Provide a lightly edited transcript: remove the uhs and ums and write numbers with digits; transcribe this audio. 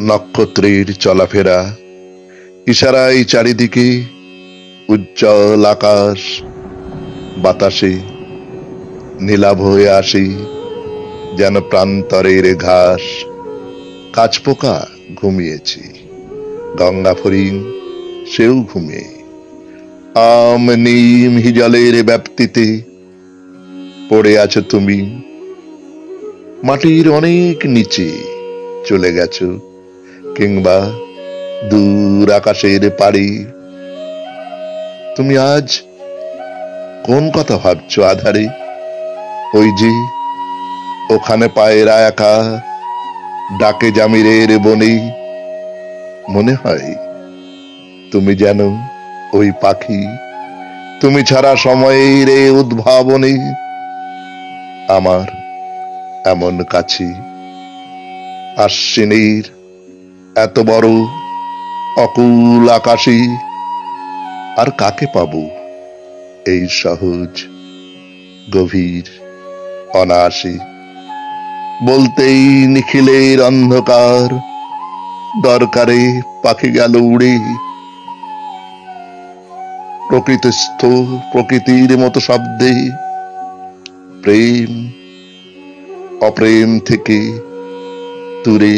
নক্ষত্রের চলাফেরা, ইশারায় চারিদিকে উজ্জ্বল আকাশ, বাতাসে নীলাভ হয়ে আসি যেন প্রান্তরের ঘাস। কাঠপোকা ঘুমিয়েছি, গঙ্গা ফড়িং সেও ঘুমিয়ে। আম নিম হিজলের ব্যাপ্তিতে পড়ে আছো তুমি, মাটির অনেক নিচে চলে গেছো, কিংবা দূর আকাশের পাড়ি। তুমি আজ কোন কথা ভাবছো আধারে? ওই যে ওখানে পায়রা একা ডাকে জামিরের বনে, মনে হয় তুমি যেন ওই পাখি, তুমি ছাড়া সময়ের এ উদ্ভাবনে আমার এমন কাছে। আশ্বিনীর এত বড় অকুল আকাশে আর কাকে পাবো এই সহজ গভীর অনায়াসে? বলতেই নিখিলের অন্ধকার দরকারে পাখি গেল উড়ে। প্রকৃতিস্থ প্রকৃতির মতো শব্দে প্রেম অপ্রেম থেকে দূরে